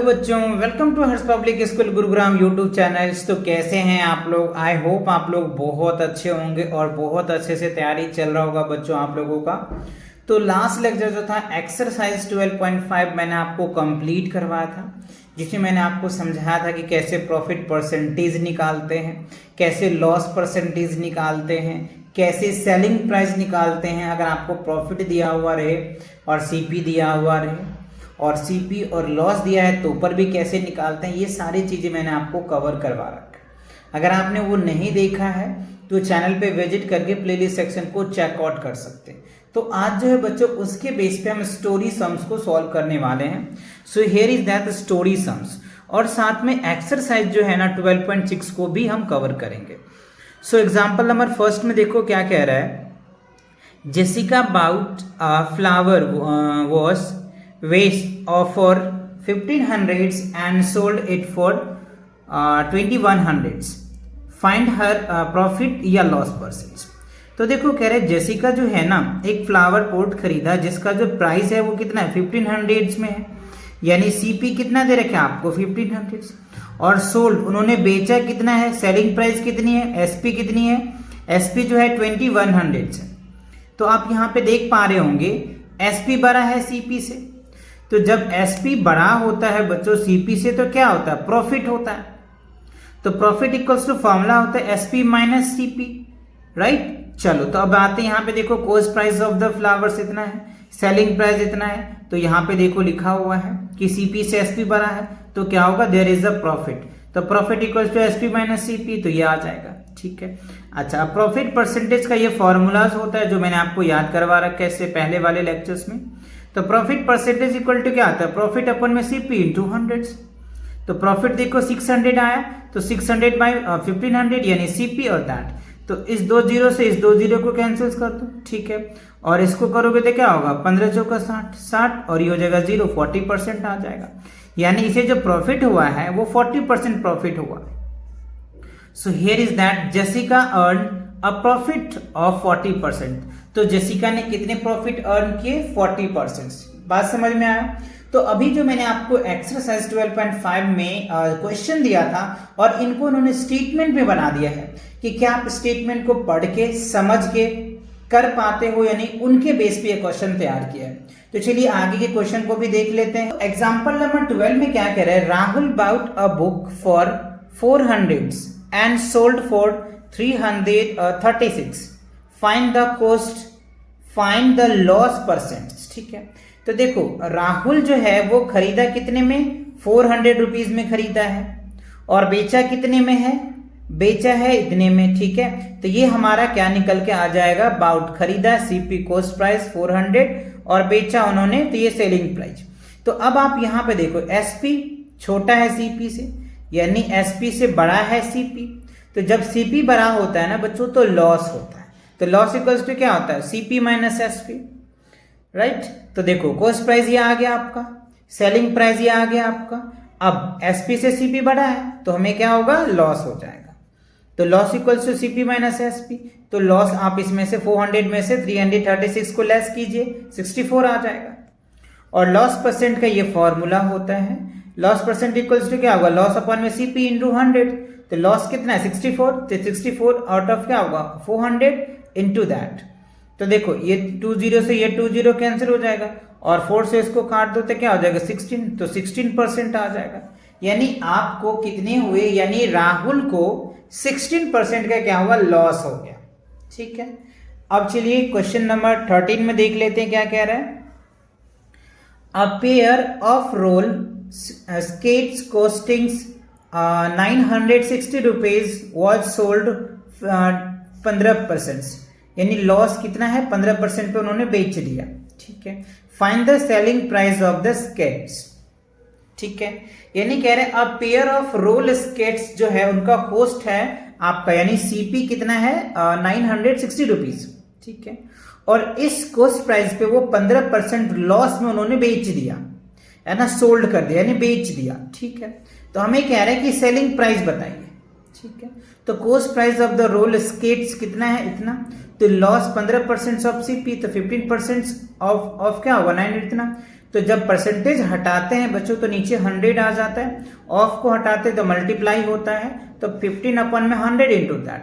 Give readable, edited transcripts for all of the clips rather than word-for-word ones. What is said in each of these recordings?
बच्चों, welcome to Harsh public school Gurugram YouTube channels. तो कैसे हैं आप लोग? आई होप आप लोग बहुत अच्छे होंगे और बहुत अच्छे से तैयारी चल रहा होगा बच्चों आप लोगों का। तो लास्ट लेक्चर जो था एक्सरसाइज 12.5 मैंने आपको कंप्लीट करवाया था, जिसमें मैंने आपको समझाया था कि कैसे प्रॉफिट परसेंटेज निकालते हैं, कैसे लॉस परसेंटेज निकालते हैं, कैसे सेलिंग प्राइस निकालते हैं अगर आपको प्रॉफिट दिया हुआ रहे और सीपी दिया हुआ रहे, और सीपी और लॉस दिया है तो ऊपर भी कैसे निकालते हैं। ये सारी चीज़ें मैंने आपको कवर करवा रखा। अगर आपने वो नहीं देखा है तो चैनल पे विजिट करके प्लेलिस्ट सेक्शन को चेकआउट कर सकते हैं। तो आज जो है बच्चों उसके बेस पे हम स्टोरी सम्स को सॉल्व करने वाले हैं। So here is that story sums, और साथ में एक्सरसाइज जो है ना 12.6 को भी हम कवर करेंगे। सो एग्जाम्पल नंबर फर्स्ट में देखो क्या कह रहा है। Jessica bought flower was waste for 1500s and sold it for 2100s. Find her profit या लॉस परसेंटेज। तो देखो कह रहे जेसिका जो है ना एक फ्लावर पॉट खरीदा जिसका जो प्राइस है वो कितना है 1500s में है, यानी सीपी कितना दे रखे आपको 1500, और सोल्ड उन्होंने बेचा कितना है, सेलिंग प्राइस कितनी है, एसपी कितनी है, एसपी जो है 2100 है। तो आप यहाँ पे देख पा रहे होंगे एसपी बड़ा है सीपी से। तो जब एसपी बड़ा होता है बच्चों सीपी से तो क्या होता है, प्रॉफिट होता है। तो प्रॉफिट इक्वल्स टू फॉर्मूला होता है एसपी माइनस सीपी, राइट। चलो तो अब आते हैं यहाँ पे देखो cost price of the flowers इतना है, सेलिंग प्राइस इतना है। तो यहाँ पे देखो लिखा हुआ है कि सीपी से एसपी बड़ा है तो क्या होगा, देयर इज अ प्रॉफिट। तो profit equals to SP minus CP, तो ये आ जाएगा, ठीक है। अच्छा, प्रॉफिट परसेंटेज का ये फॉर्मूलाज होता है जो मैंने आपको याद करवा रखा है इससे पहले वाले लेक्चर्स में। तो प्रॉफिट परसेंटेज इक्वल टू क्या आता है, प्रॉफिट अपन में सीपी इंटू 100। तो प्रॉफिट देखो 600 आया तो 600 बाई 1500 यानी सीपी और दैट। तो इस 2 जीरो से इस 2 जीरो को कैंसिल कर दो, ठीक है। और इसको करोगे तो क्या होगा 15 चौका 60 और ये हो जाएगा 0, 40% आ जाएगा। यानी इसे जो प्रॉफिट हुआ है वो 40% प्रॉफिट हुआ। So here is that Jessica earn a profit of 40%। तो जेसिका ने कितने प्रॉफिट अर्न किए, 40%। बात समझ में आया? तो अभी जो मैंने आपको एक्सरसाइज 12.5 में क्वेश्चन दिया था और इनको उन्होंने स्टेटमेंट में बना दिया है कि क्या आप स्टेटमेंट को पढ़ के समझ के कर पाते हो, यानी उनके बेस पे ये क्वेश्चन तैयार किया है। तो चलिए आगे के क्वेश्चन को भी देख लेते हैं। एग्जाम्पल नंबर 12 में क्या कह रहा है, Rahul bought a book for 400 and sold for 336। Find the cost, find the loss percentage, ठीक है। तो देखो राहुल जो है वो खरीदा कितने में, 400 रुपीज में खरीदा है, और बेचा कितने में है, बेचा है इतने में, ठीक है। तो ये हमारा क्या निकल के आ जाएगा, बाउट खरीदा सीपी कॉस्ट प्राइस 400 और बेचा उन्होंने, तो ये सेलिंग प्राइस। तो अब आप यहाँ पे देखो एसपी छोटा है सीपी से, यानी एसपी से बड़ा है सीपी। तो जब सीपी बड़ा होता है ना बच्चों तो लॉस होता है। तो लॉस इक्वल्स टू क्या होता है, सीपी माइनस एसपी, राइट। तो देखो कॉस्ट प्राइस ये आ गया आपका, सेलिंग प्राइस ये आ गया आपका। अब एसपी से सीपी बड़ा है तो हमें क्या होगा, लॉस हो जाएगा। तो loss equals to CP minus SP. तो लॉस आप इसमें से 400 में से 336 को लेस कीजिए, 64 आ जाएगा। और लॉस परसेंट का ये फॉर्मूला होता है, लॉस परसेंट इक्वल्स टू क्या होगा, लॉस अपॉन में सीपी इंटू 100। तो लॉस कितना है 64, तो 64 आउट ऑफ क्या होगा 400 इंटू दैट। तो देखो ये 2 जीरो से ये 2 जीरो कैंसिल हो जाएगा, और 4 से इसको काट दो तो क्या हो जाएगा 16, तो 16% आ जाएगा। यानी आपको कितने हुए, यानी राहुल को 16% का क्या हुआ, लॉस हो गया, ठीक है। अब चलिए क्वेश्चन नंबर 13 में देख लेते हैं क्या कह रहा है। A pair of roll skates costing 960 rupees was sold 15%, यानी लॉस कितना है 15% पे उन्होंने बेच दिया, ठीक है। Find the selling price of the skates, ठीक है। यानी कह रहे हैं अब पेयर ऑफ रोल स्केट्स जो है उनका कॉस्ट है आपका, यानी सीपी कितना है 960 रुपीज, ठीक है। और इस कॉस्ट प्राइस पे वो 15% लॉस में उन्होंने बेच दिया, है ना, सोल्ड कर दिया यानी बेच दिया, ठीक है। तो हमें कह रहे हैं कि सेलिंग प्राइस बताइए, ठीक है। तो cost price of the roll skates कितना है, इतना। तो लॉस 15% ऑफ सीपी, तो 15% ऑफ क्या होगा 9 इतना। तो जब परसेंटेज हटाते हैं बच्चों तो नीचे 100 आ जाता है, ऑफ को हटाते तो मल्टीप्लाई होता है, तो 15 अपन में 100 इंटू दैट,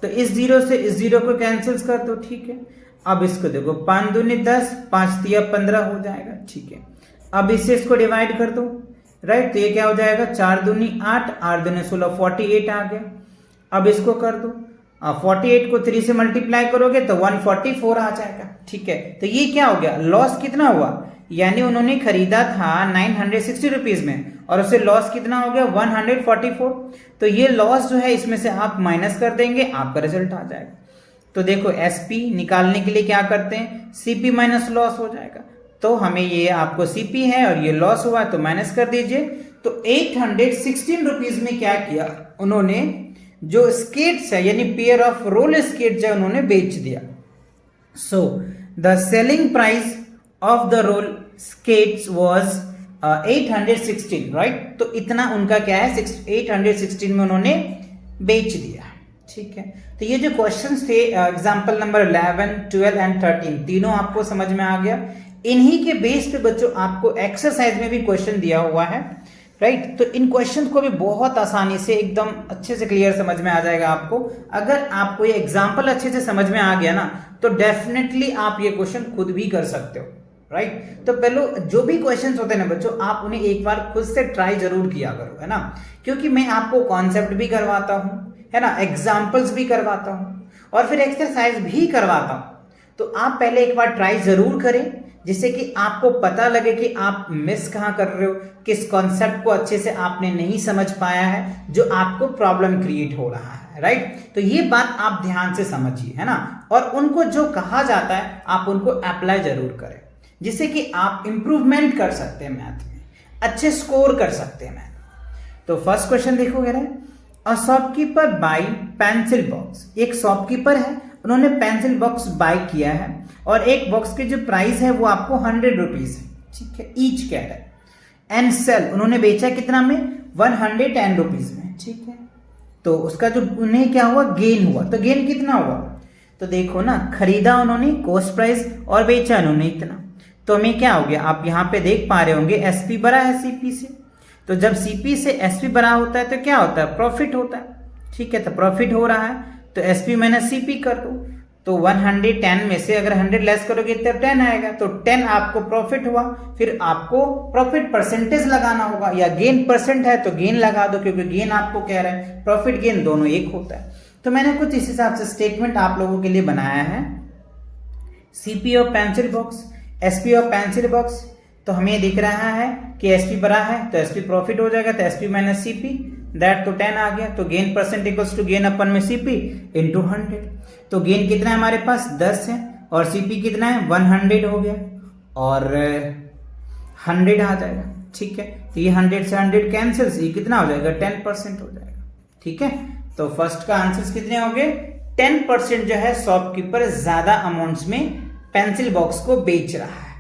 तो इस जीरो से इस जीरो को कैंसिल कर दो, ठीक है। अब इसको देखो 5 दूनी 10, 5 तिया 15 हो जाएगा, ठीक है। अब इससे इसको डिवाइड कर दो, राइट, तो ये क्या हो जाएगा 4 दूनी 8, 8 दूनी 16, 48 आ गया। अब इसको कर दो, 48 को 3 से मल्टीप्लाई करोगे तो 144 आ जाएगा, ठीक है। तो ये क्या हो गया, लॉस कितना हुआ, यानी उन्होंने खरीदा था 960 रुपीज में और उसे लॉस कितना हो गया 144। तो ये लॉस जो है इसमें से आप माइनस कर देंगे, आपका रिजल्ट आ जाएगा। तो देखो एसपी निकालने के लिए क्या करते हैं, सीपी माइनस लॉस हो जाएगा। तो हमें ये आपको सीपी है और ये लॉस हुआ तो माइनस कर दीजिए। तो 816 रुपीज में क्या किया उन्होंने, जो स्केट्स है यानी पेयर ऑफ रोल स्केट्स है उन्होंने बेच दिया। So the selling price of the roll skates was 816, right. तो इतना उनका क्या है 816 में उन्होंने बेच दिया, ठीक है। तो ये जो क्वेश्चंस थे एग्जांपल नंबर 11, 12 एंड 13 तीनों आपको समझ में आ गया। इन्हीं के बेस पे बच्चों आपको एक्सरसाइज में भी क्वेश्चन दिया हुआ है, राइट। तो इन क्वेश्चन को भी बहुत आसानी से एकदम अच्छे से क्लियर समझ में आ जाएगा आपको। अगर आपको ये एग्जाम्पल अच्छे से समझ में आ गया ना तो डेफिनेटली आप ये क्वेश्चन खुद भी कर सकते हो, राइट। तो पहले जो भी क्वेश्चंस होते हैं ना बच्चों, आप उन्हें एक बार खुद से ट्राई जरूर किया करो, है ना, क्योंकि मैं आपको कॉन्सेप्ट भी करवाता हूं, है ना, एग्जाम्पल्स भी करवाता हूं और फिर एक्सरसाइज भी करवाता हूं। तो आप पहले एक बार ट्राई जरूर करें, जिससे कि आपको पता लगे कि आप मिस कहां कर रहे हो, किस कॉन्सेप्ट को अच्छे से आपने नहीं समझ पाया है, जो आपको प्रॉब्लम क्रिएट हो रहा है, राइट। तो ये बात आप ध्यान से समझिए, है ना, और उनको जो कहा जाता है आप उनको अप्लाई जरूर करें, जिससे कि आप इंप्रूवमेंट कर सकते हैं मैथ में, अच्छे स्कोर कर सकते हैं मैथ। तो फर्स्ट क्वेश्चन देखोगे ना, a shopkeeper buy pencil box. एक शॉपकीपर है, उन्होंने पेंसिल बॉक्स बाय किया है और एक बॉक्स की जो प्राइस है वो आपको 100 रुपीज है, ठीक है, ईच कह रहा है। एंड सेल, उन्होंने बेचा कितना में 110 रुपीज में, ठीक है। तो उसका जो उन्हें क्या हुआ, गेन हुआ। तो गेन कितना हुआ, तो देखो ना, खरीदा उन्होंने कॉस्ट प्राइस और बेचा उन्होंने इतना, तो हमें क्या हो गया, आप यहाँ पे देख पा रहे होंगे एसपी बड़ा है सीपी से। तो जब सीपी से एसपी बड़ा होता है तो क्या होता है, प्रॉफिट होता है, ठीक है। तो प्रॉफिट हो रहा है तो एसपी माइनस सीपी कर दो। तो 110 में से अगर 100 लेस करोगे तो 10 आएगा, तो 10 आपको प्रॉफिट हुआ। फिर आपको प्रॉफिट परसेंटेज लगाना होगा, या गेन परसेंट है तो गेन लगा दो, क्योंकि गेन आपको कह रहा है, प्रॉफिट गेन दोनों एक होता है। तो मैंने कुछ इस हिसाब से स्टेटमेंट आप लोगों के लिए बनाया है। CP of pencil box, SP of pencil box, तो हमें दिख रहा है कि एसपी बड़ा है तो एसपी प्रॉफिट हो जाएगा, तो एसपी माइनस सीपी, दैट तो 10 आ गया। तो gain percent equals to gain upon में सीपी इंटू 100। तो गेन कितना है हमारे पास 10 है और सीपी कितना है 100 हो गया और 100 आ जाएगा, ठीक है। तो ये 100 से 100 कैंसिल, ये कितना हो जाएगा 10% हो जाएगा, ठीक है। तो फर्स्ट का आंसर कितने हो गए 10% जो है शॉपकीपर ज्यादा अमाउंट्स में पेंसिल बॉक्स को बेच रहा है।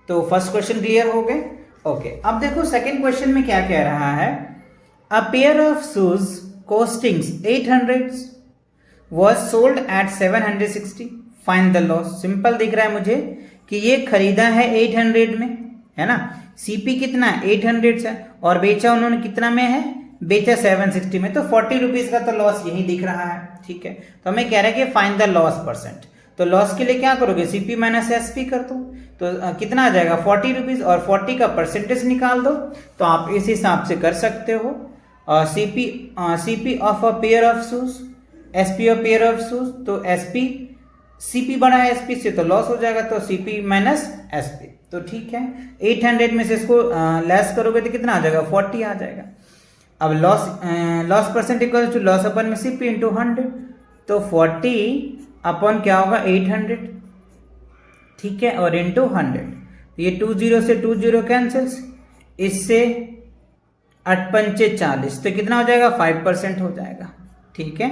तो फर्स्ट क्वेश्चन क्लियर हो गए, ओके। अब देखो सेकंड क्वेश्चन में क्या कह रहा है, a pair of shoes costing 800 was sold at 760, find the loss. Simple दिख रहा है मुझे कि ये खरीदा है 800 में, है ना, सीपी कितना है 800 से और बेचा उन्होंने कितना में है, बेचा 760 में, तो 40 रुपीज का तो लॉस यही दिख रहा है, ठीक है। तो हमें कह रहा है कि फाइंड द लॉस परसेंट। तो लॉस के लिए क्या करोगे, सीपी माइनस एसपी कर दो, तो कितना आ जाएगा 40 रुपीज और 40 का परसेंटेज निकाल दो। तो आप इस हिसाब से कर सकते हो। CP of a pair of shoes, SP of pair of shoes, तो एसपी, सीपी बड़ा है एसपी से तो लॉस हो जाएगा, तो सीपी माइनस एसपी, तो ठीक है। 800 में से इसको लेस करोगे तो कितना आ जाएगा 40 आ जाएगा। अब loss percent equal to loss upon में सीपी इंटू 100, तो 40 अपन क्या होगा 800, ठीक है, और इंटू 100। ये 20 से 20 कैंसिल्स, इससे 8 पंचे 40, तो कितना हो जाएगा 5% हो जाएगा, ठीक है।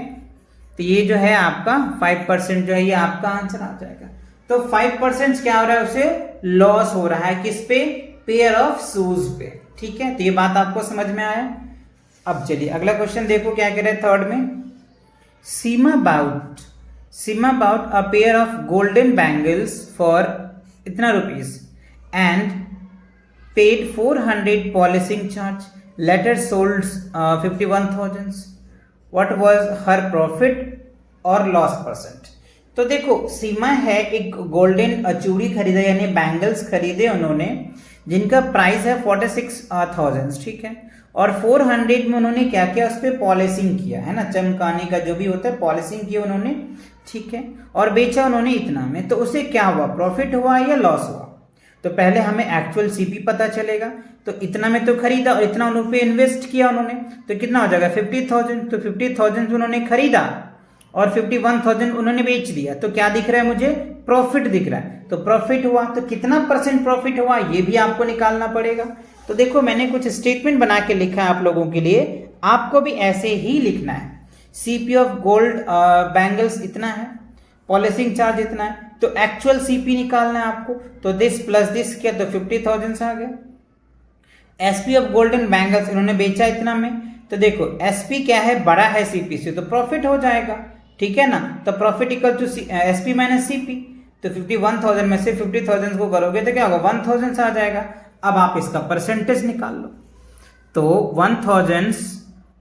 तो ये जो है आपका 5% जो है ये आपका आंसर आ जाएगा। तो 5% क्या हो रहा है, उसे लॉस हो रहा है किस पे, पेयर ऑफ शूज पे, ठीक है। तो ये बात आपको समझ में आया। अब चलिए अगला क्वेश्चन देखो क्या कह रहे हैं थर्ड में, Seema bought a pair of golden bangles for इतना rupees and paid 400 polishing charge, later sold 51,000, what was her profit और लॉस परसेंट। तो देखो सीमा है, एक गोल्डन चूड़ी खरीदा यानी बैंगल्स खरीदे उन्होंने जिनका प्राइस है 46,000, ठीक है, और 400 में उन्होंने क्या किया, उस पर पॉलिशिंग किया है ना, चमकाने का जो भी होता है पॉलिशिंग किया उन्होंने, ठीक है, और बेचा उन्होंने इतना में, तो उसे क्या हुआ, प्रॉफिट हुआ या लॉस हुआ। तो पहले हमें एक्चुअल सीपी पता चलेगा, तो इतना में तो खरीदा और इतना उन पे इन्वेस्ट किया उन्होंने, तो कितना हो जाएगा 50,000, तो 50,000 उन्होंने खरीदा और 51,000 उन्होंने बेच दिया, तो क्या दिख रहा है मुझे, प्रॉफिट दिख रहा है, तो प्रॉफिट हुआ, तो कितना परसेंट प्रॉफिट हुआ ये भी आपको निकालना पड़ेगा। तो देखो मैंने कुछ स्टेटमेंट बना के लिखा है आप लोगों के लिए, आपको भी ऐसे ही लिखना है। सीपी ऑफ गोल्ड बैंगल्स इतना है, पॉलिशिंग चार्ज इतना है, तो एक्चुअल सीपी निकालना है आपको, तो दिस प्लस दिस किया तो 50,000 आ गया। एसपी ऑफ गोल्डन बैंगल्स इन्होंने बेचा इतना में, तो देखो एसपी क्या है, बड़ा है सीपी से, तो प्रॉफिट हो जाएगा, ठीक है ना, तो profit equal to SP minus CP, तो 51,000 में से 50,000 को करोगे तो क्या होगा, 1,000 आ जाएगा। अब आप इसका परसेंटेज निकाल लो, तो 1,000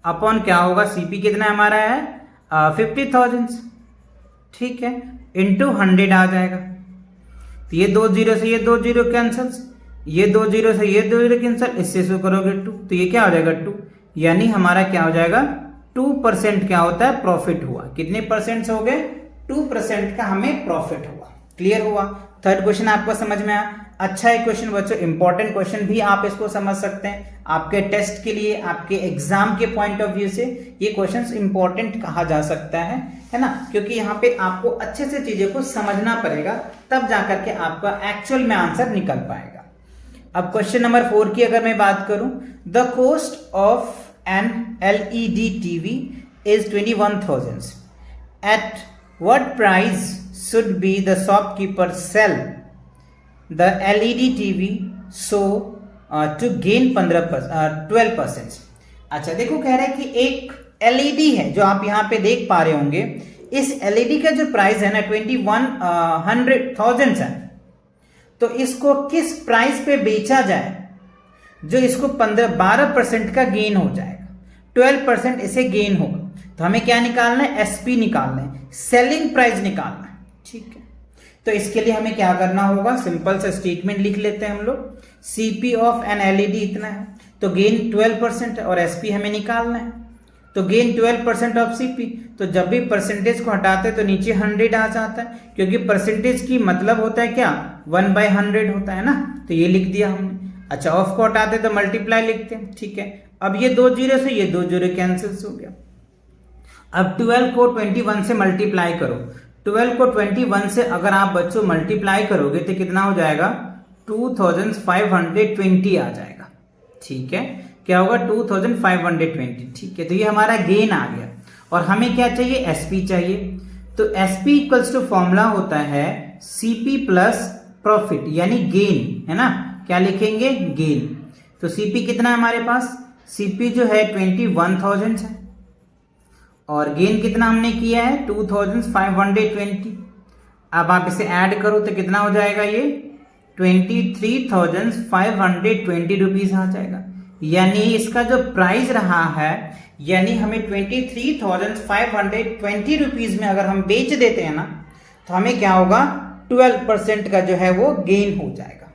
अपॉन क्या होगा, सीपी कितना हमारा है 50,000, ठीक है, इंटू 100 आ जाएगा, तो ये 2 जीरो से ये 2 जीरो कैंसल, ये 2 जीरो से ये 2 जीरो कैंसल, इससे शो करोगे 2, तो ये क्या हो जाएगा 2, यानी हमारा क्या हो जाएगा 2% क्या होता है, प्रॉफिट हुआ। कितने परसेंट हो गए, 2% का हमें प्रॉफिट हुआ। क्लियर हुआ। थर्ड क्वेश्चन आपको समझ में आया, अच्छा है क्वेश्चन बच्चों, इंपॉर्टेंट क्वेश्चन भी आप इसको समझ सकते हैं, आपके टेस्ट के लिए, आपके एग्जाम के पॉइंट ऑफ व्यू से ये क्वेश्चन इंपॉर्टेंट कहा जा सकता है ना, क्योंकि यहाँ पे आपको अच्छे से चीजें को समझना पड़ेगा, तब जाकर के आपका एक्चुअल में आंसर निकल पाएगा। अब क्वेश्चन नंबर 4 की अगर मैं बात करूं, the cost of an LED TV is 21,000, at what price should be the shopkeeper sell the LED TV so to gain 12%। अच्छा देखो कह रहे हैं कि एक LED है जो आप यहाँ पे देख पा रहे होंगे, इस LED का जो प्राइस है ना 21,000 है, तो इसको किस प्राइस पे बेचा जाए जो इसको 12% का गेन हो जाएगा, 12% इसे गेन होगा। तो हमें क्या निकालना है, एसपी निकालना है, सेलिंग प्राइस निकालना है, ठीक है। तो इसके लिए हमें क्या करना होगा, सिंपल सा स्टेटमेंट लिख लेते हैं हम लोग, सीपी ऑफ एन एलईडी इतना है, तो गेन 12% है और एसपी हमें निकालना है, तो गेन 12% ऑफ सीपी, तो जब भी परसेंटेज को हटाते हैं तो नीचे 100 आ जाता है, क्योंकि परसेंटेज की मतलब होता है क्या, 1/100 होता है ना, तो ये लिख दिया हमने। अच्छा ऑफ को हटाते तो मल्टीप्लाई लिखते हैं, ठीक है। अब ये 2 जीरो से ये 2 जीरो कैंसिल हो गया। अब 12 को 21 से मल्टीप्लाई करो, 12 को 21 से अगर आप बच्चों मल्टीप्लाई करोगे तो कितना हो जाएगा, 2520 आ जाएगा, ठीक है, क्या होगा 2520, ठीक है। तो ये हमारा गेन आ गया और हमें क्या चाहिए, एसपी चाहिए, तो एसपी इक्वल्स टू फॉर्मूला होता है सीपी प्लस प्रॉफिट यानी गेन, है ना, क्या लिखेंगे, गेन। तो सीपी कितना है हमारे पास, सीपी जो है 21,000 है और गेन कितना हमने किया है 2520। अब आप इसे ऐड करो तो कितना हो जाएगा, ये 23,520 रुपीज आ जाएगा, यानी इसका जो प्राइस रहा है, यानी हमें 23,520 रुपीज में अगर हम बेच देते हैं ना, तो हमें क्या होगा, 12% का जो है वो गेन हो जाएगा।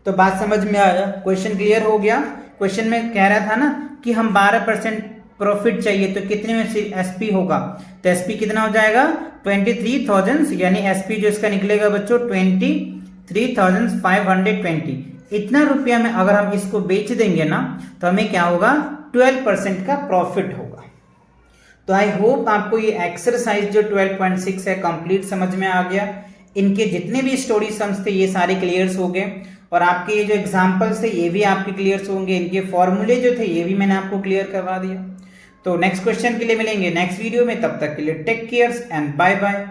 तो बात समझ में आया, क्वेश्चन क्लियर हो गया। क्वेश्चन में कह रहा था ना कि हम 12% प्रॉफिट चाहिए, तो कितने में एसपी होगा, तो एसपी कितना हो जाएगा 23,000, यानी एसपी जो इसका निकलेगा बच्चों 23,520। इतना रुपया में अगर हम इसको बेच देंगे ना, तो हमें क्या होगा, 12% का प्रॉफिट होगा। तो आई होप आपको ये एक्सरसाइज जो 12.6 है कंप्लीट समझ में आ गया। इनके जितने भी स्टोरी सम्स थे ये सारे क्लियर्स हो गए, और आपके ये जो एग्जाम्पल्स थे ये भी आपके क्लियर्स होंगे, इनके फॉर्मूले जो थे ये भी मैंने आपको क्लियर करवा दिया। तो नेक्स्ट क्वेश्चन के लिए मिलेंगे नेक्स्ट वीडियो में, तब तक के लिए take cares and bye bye.